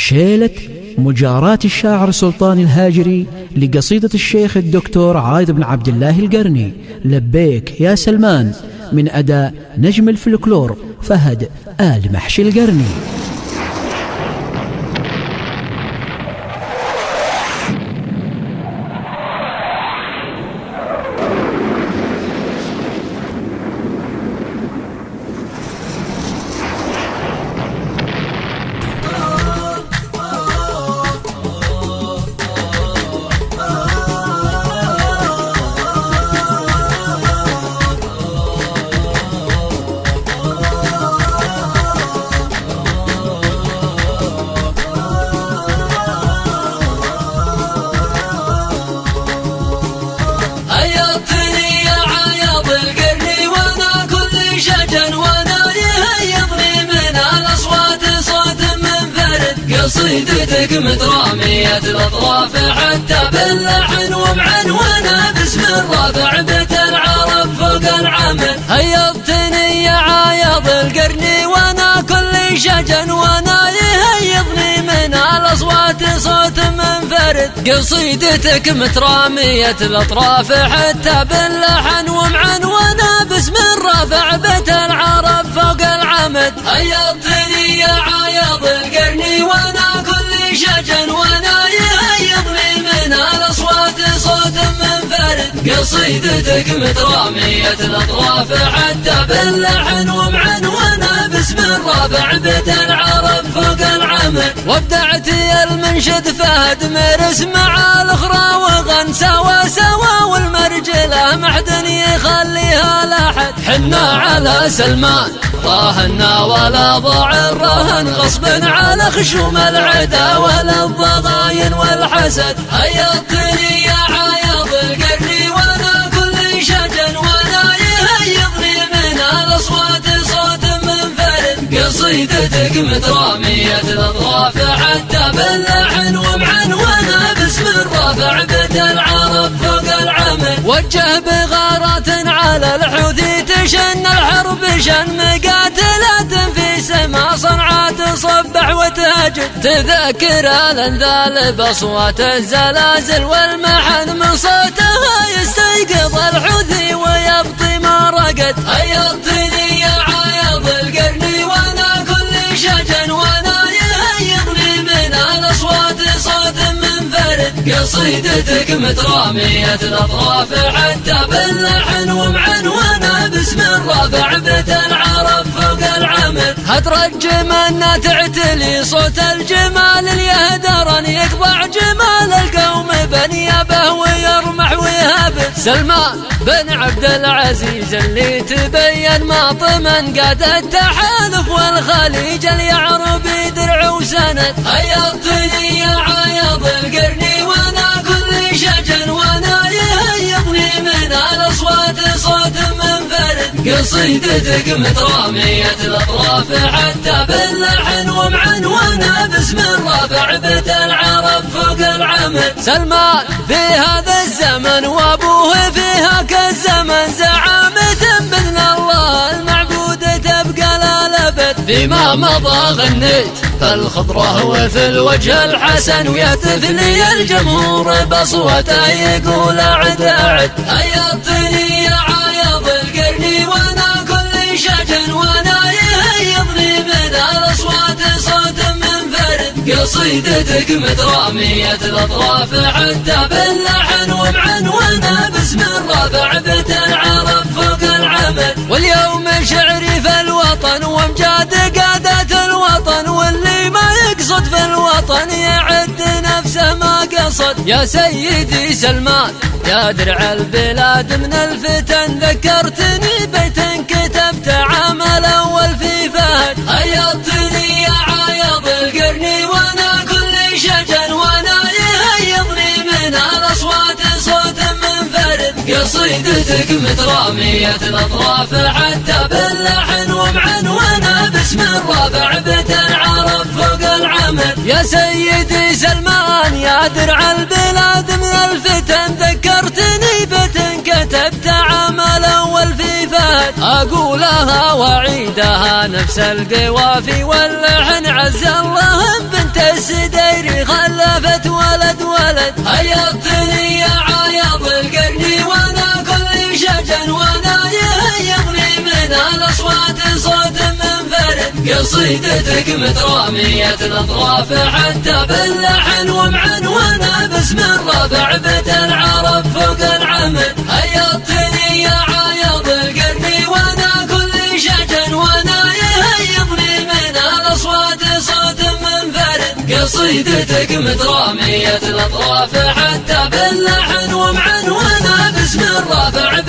شيلة مجاراة الشاعر سلطان الهاجري لقصيدة الشيخ الدكتور عايض بن عبد الله القرني لبيك يا سلمان، من أداء نجم الفلكلور فهد آل محشي القرني. قصيدتك مترامية الأطراف حتى باللحن وبعنوانها باسم الرافع بيت العرب فوق العمل. هيضتني يا عايض القرني وانا كل شجن وانا يهيضني من الأصوات صوت منفرد. قصيدتك مترامية الأطراف حتى باللحن وبعنوانها باسم الرافع بيت العرب فوق العمد. هيضتني يا عايض القرني وانا كل شجن وانا يهيضني من الأصوات صوت منفرد. قصيدتك مترامية الأطراف حتى باللحن وبعنوانها باسم الرافع بيت العرب فوق العمد. وابدعتي المنشد فهد مرس مع الأخرى وغن سوا سوا والمرجلة محدن يخليها لاحد. حنا على سلمان راهنا ولا ضاع الرهن غصب على خشوم العدا ولا الضغاين والحسد. هيضتني يا عايض القرني وانا كل شجن وانا يهيضني من الأصوات صوت منفرد. قصيدتك مترامية الأطراف حتى باللحن وبعنوانها باسم الرافع بيت العرب فوق العمل. وجه بغارات على الحوثي تشن الحرب شن مقاتلات في سما صنعاء تصبح وتهجد. تذكر الانذال باصوات الزلازل والمحن من صوتها يستيقظ الحوثي ويبطي ما رقد. هيضتني يا عايض القرني وانا كل شجن وانا يهيضني من الأصوات صوت منفرد. قصيدتك مترامية الأطراف حتى باللحن وبعنوانها باسم الرافع بيت العرب فوق العمد. هترجم أن تعتلي صوت الجمال اليهدرن يقطع جمال القوم بنيابه ويرمح ويهابه. سلمان بن عبد العزيز اللي تبين ماطمن قاد التحالف والخليج اليعربي درع وسند. هيضتني يا عايض القرني وانا كل شجن وانا يهيضني من الأصوات صوت منفرد. قصيدتك مترامية الأطراف حتى باللحن وبعنوانها باسم الرافع بيت العرب فوق العمد. سلمان في هذا الزمن وابوه في هاك الزمن زعامة بإذن الله المعبود تبقى للأبد. فيما مضى غنيت في الخضرة وفي الوجه الحسن ويهتف لي الجمهور بصوته يقول أعد أعد. هيضتني يا عايض القرني وانا كل شجن وانا يهيضني من الأصوات صوت منفرد. قصيدتك مترامية الأطراف حتى باللحن وبعنوانها باسم الرافع بيت العرب فوق العمد. واليوم شعري في الوطن وامجاد قادة الوطن واللي ما يقصد في الوطن يعد نفسه ما قصد. يا سيدي سلمان يا درع البلاد من الفتن ذكرتني بيت كتبت عام الأول في فهد. هيضتني يا عايض القرني وانا كل شجن وانا يهيضني من الأصوات صوت منفرد. قصيدتك مترامية الأطراف حتى باللحن وبعنوانها باسم الرافع بيت العرب فوق العمد. يا سيدي سلمان يا درع البلاد من الفتن ذكرتني بيت كتبت عام الأول في فهد. أقولها وأعيدها نفس القوافي واللحن عز الله بنت السيد هيضتني يا عايض القرني وانا كل شجن وانا يهيضني من الاصوات صوت منفرد. قصيدتك مترامية الاطراف حتى باللحن ومعنونة باسم الرافع بتنعرف فوق العمد. هيضتني يا عايض القرني وانا كل شجن وانا يهيضني من الاصوات صوت منفرد. قصيدتك مترامية الاطراف حتى باللحن ومعنونة باسم الرافع